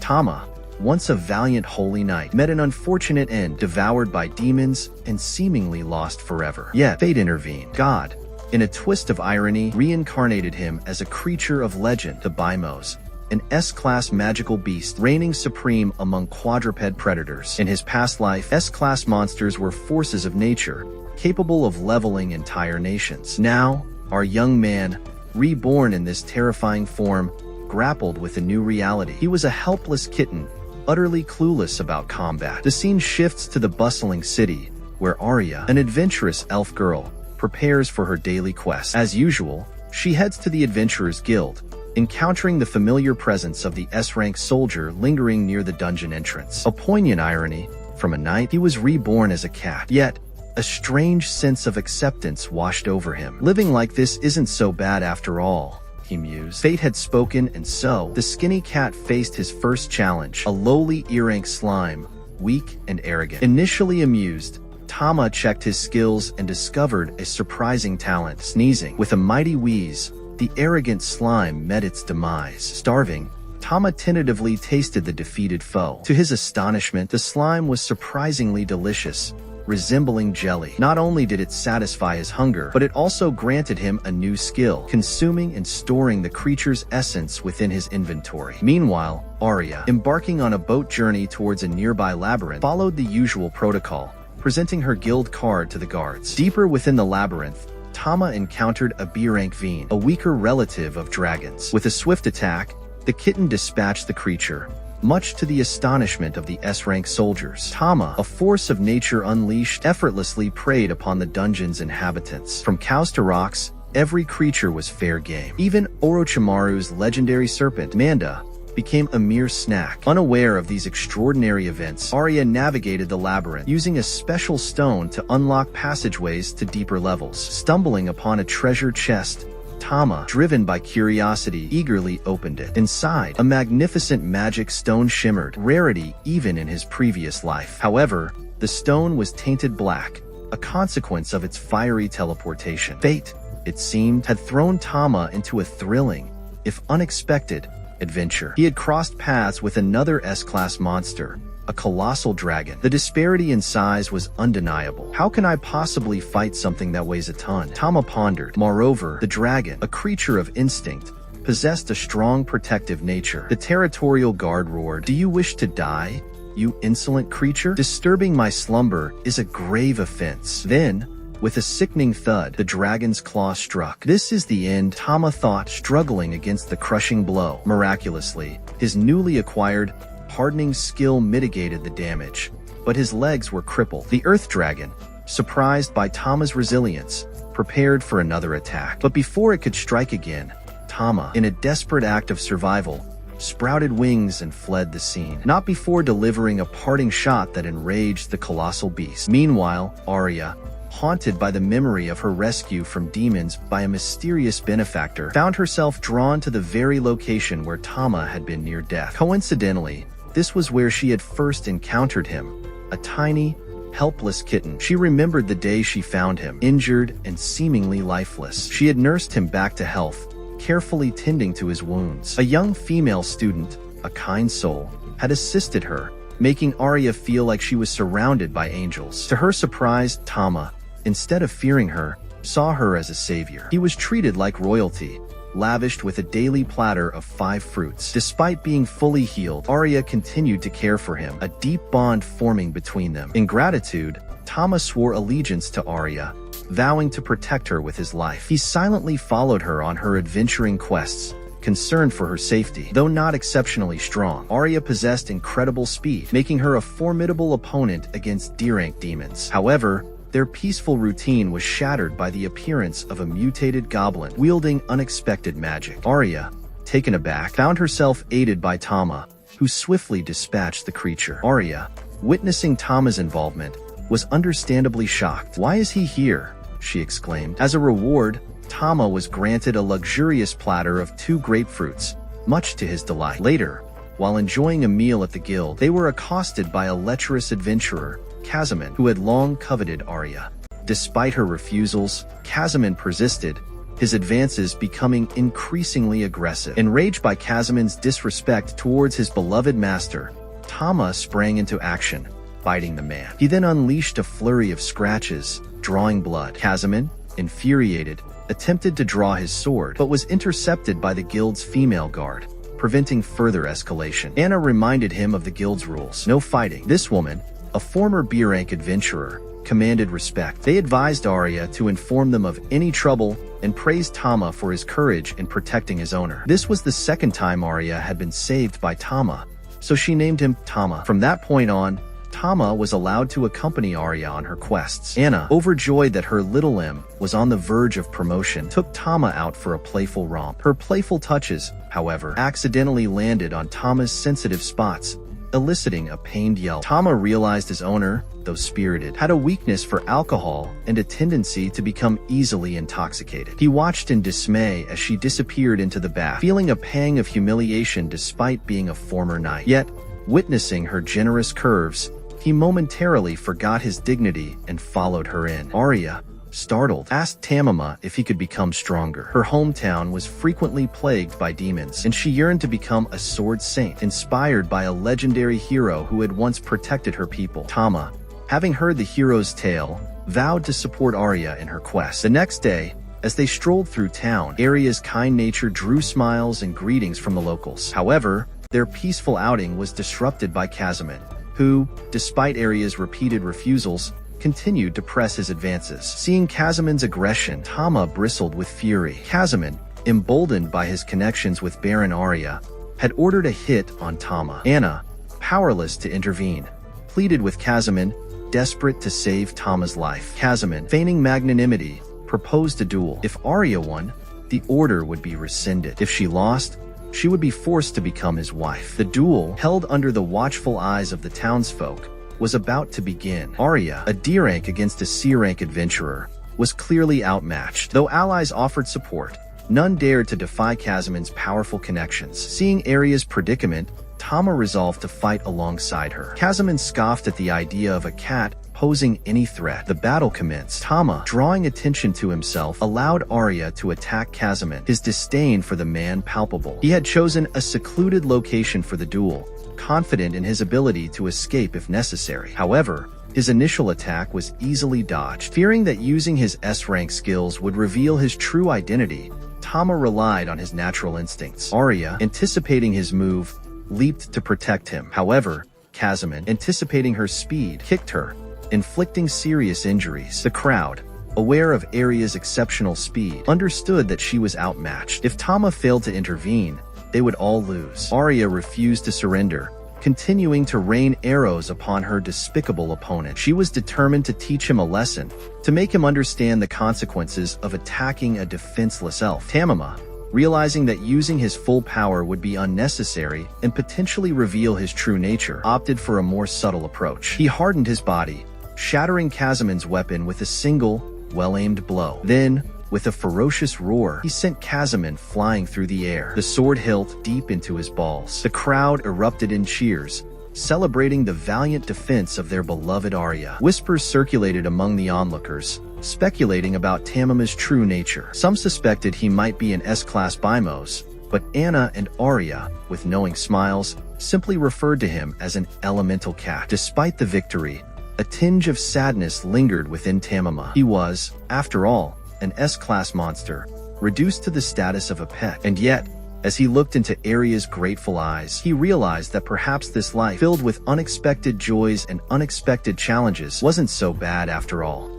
Tama, once a valiant holy knight, met an unfortunate end, devoured by demons and seemingly lost forever. Yet, fate intervened. God, in a twist of irony, reincarnated him as a creature of legend, the Behemoth, an S-class magical beast reigning supreme among quadruped predators. In his past life, S-class monsters were forces of nature, capable of leveling entire nations. Now, our young man, reborn in this terrifying form, grappled with a new reality. He was a helpless kitten, utterly clueless about combat. The scene shifts to the bustling city, where Arya, an adventurous elf girl, prepares for her daily quest. As usual, she heads to the Adventurers Guild, encountering the familiar presence of the S-rank soldier lingering near the dungeon entrance. A poignant irony, from a knight, he was reborn as a cat. Yet, a strange sense of acceptance washed over him. Living like this isn't so bad after all, he mused. Fate had spoken, and so, the skinny cat faced his first challenge, a lowly E-rank slime, weak and arrogant. Initially amused, Tama checked his skills and discovered a surprising talent. Sneezing. With a mighty wheeze, the arrogant slime met its demise. Starving, Tama tentatively tasted the defeated foe. To his astonishment, the slime was surprisingly delicious, resembling jelly. Not only did it satisfy his hunger, but it also granted him a new skill, consuming and storing the creature's essence within his inventory. Meanwhile, Arya, embarking on a boat journey towards a nearby labyrinth, followed the usual protocol, presenting her guild card to the guards. Deeper within the labyrinth, Tama encountered a B-rank Veen, a weaker relative of dragons. With a swift attack, the kitten dispatched the creature, much to the astonishment of the S-rank soldiers. Tama, a force of nature unleashed, effortlessly preyed upon the dungeon's inhabitants. From cows to rocks, every creature was fair game. Even Orochimaru's legendary serpent, Manda, became a mere snack. Unaware of these extraordinary events, Arya navigated the labyrinth, using a special stone to unlock passageways to deeper levels. Stumbling upon a treasure chest, Tama, driven by curiosity, eagerly opened it. Inside, a magnificent magic stone shimmered, rarity even in his previous life. However, the stone was tainted black, a consequence of its fiery teleportation. Fate, it seemed, had thrown Tama into a thrilling, if unexpected, adventure. He had crossed paths with another S-class monster, a colossal dragon. The disparity in size was undeniable. How can I possibly fight something that weighs a ton? Tama pondered. Moreover, the dragon, a creature of instinct, possessed a strong protective nature. The territorial guard roared, "Do you wish to die, you insolent creature? Disturbing my slumber is a grave offense." Then, with a sickening thud, the dragon's claw struck. This is the end, Tama thought, struggling against the crushing blow. Miraculously, his newly acquired hardening skill mitigated the damage, but his legs were crippled. The Earth Dragon, surprised by Tama's resilience, prepared for another attack. But before it could strike again, Tama, in a desperate act of survival, sprouted wings and fled the scene, not before delivering a parting shot that enraged the colossal beast. Meanwhile, Arya, haunted by the memory of her rescue from demons by a mysterious benefactor, found herself drawn to the very location where Tama had been near death. Coincidentally, this was where she had first encountered him, a tiny, helpless kitten. She remembered the day she found him, injured and seemingly lifeless. She had nursed him back to health, carefully tending to his wounds. A young female student, a kind soul, had assisted her, making Arya feel like she was surrounded by angels. To her surprise, Tama, instead of fearing her, saw her as a savior. He was treated like royalty, lavished with a daily platter of 5 fruits. Despite being fully healed, Arya continued to care for him, a deep bond forming between them. In gratitude, Tama swore allegiance to Arya, vowing to protect her with his life. He silently followed her on her adventuring quests, concerned for her safety. Though not exceptionally strong, Arya possessed incredible speed, making her a formidable opponent against D-rank demons. However, their peaceful routine was shattered by the appearance of a mutated goblin wielding unexpected magic. Arya, taken aback, found herself aided by Tama, who swiftly dispatched the creature. Arya, witnessing Tama's involvement, was understandably shocked. "Why is he here?" she exclaimed. As a reward, Tama was granted a luxurious platter of 2 grapefruits, much to his delight. Later, while enjoying a meal at the guild, they were accosted by a lecherous adventurer, Casimir, who had long coveted Arya. Despite her refusals, Casimir persisted, his advances becoming increasingly aggressive. Enraged by Casimyn's disrespect towards his beloved master, Tama sprang into action, biting the man. He then unleashed a flurry of scratches, drawing blood. Casimyn, infuriated, attempted to draw his sword, but was intercepted by the guild's female guard, preventing further escalation. Anna reminded him of the guild's rules. No fighting. This woman, a former B-rank adventurer, commanded respect. They advised Arya to inform them of any trouble and praised Tama for his courage in protecting his owner. This was the second time Arya had been saved by Tama, so she named him Tama. From that point on, Tama was allowed to accompany Arya on her quests. Anna, overjoyed that her little M was on the verge of promotion, took Tama out for a playful romp. Her playful touches, however, accidentally landed on Tama's sensitive spots, eliciting a pained yelp. Tama realized his owner, though spirited, had a weakness for alcohol and a tendency to become easily intoxicated. He watched in dismay as she disappeared into the bath, feeling a pang of humiliation despite being a former knight. Yet, witnessing her generous curves, he momentarily forgot his dignity and followed her in. Arya, startled, asked Tamama if he could become stronger. Her hometown was frequently plagued by demons, and she yearned to become a sword saint, inspired by a legendary hero who had once protected her people. Tama, having heard the hero's tale, vowed to support Arya in her quest. The next day, as they strolled through town, Arya's kind nature drew smiles and greetings from the locals. However, their peaceful outing was disrupted by Casimyn, who, despite Arya's repeated refusals, continued to press his advances. Seeing Casimyn's aggression, Tama bristled with fury. Casimyn, emboldened by his connections with Baron Arya, had ordered a hit on Tama. Anna, powerless to intervene, pleaded with Casimyn, desperate to save Tama's life. Casimyn, feigning magnanimity, proposed a duel. If Arya won, the order would be rescinded. If she lost, she would be forced to become his wife. The duel, held under the watchful eyes of the townsfolk, was about to begin. Arya, a D-rank against a C-rank adventurer, was clearly outmatched. Though allies offered support, none dared to defy Casimyn's powerful connections. Seeing Arya's predicament, Tama resolved to fight alongside her. Casimyn scoffed at the idea of a cat posing any threat. The battle commenced. Tama, drawing attention to himself, allowed Arya to attack Casimyn, his disdain for the man palpable. He had chosen a secluded location for the duel, confident in his ability to escape if necessary. However, his initial attack was easily dodged. Fearing that using his S-rank skills would reveal his true identity, Tama relied on his natural instincts. Arya, anticipating his move, leaped to protect him. However, Casimyn, anticipating her speed, kicked her, inflicting serious injuries. The crowd, aware of Arya's exceptional speed, understood that she was outmatched. If Tama failed to intervene, they would all lose. Arya refused to surrender, continuing to rain arrows upon her despicable opponent. She was determined to teach him a lesson, to make him understand the consequences of attacking a defenseless elf. Tamama, realizing that using his full power would be unnecessary and potentially reveal his true nature, opted for a more subtle approach. He hardened his body, shattering Casimyn's weapon with a single, well-aimed blow. Then, with a ferocious roar, he sent Casimyn flying through the air, the sword hilt deep into his balls. The crowd erupted in cheers, celebrating the valiant defense of their beloved Arya. Whispers circulated among the onlookers, speculating about Tamama's true nature. Some suspected he might be an S-class Behemoth, but Anna and Arya, with knowing smiles, simply referred to him as an elemental cat. Despite the victory, a tinge of sadness lingered within Tamama. He was, after all, an S-class monster, reduced to the status of a pet. And yet, as he looked into Arya's grateful eyes, he realized that perhaps this life, filled with unexpected joys and unexpected challenges, wasn't so bad after all.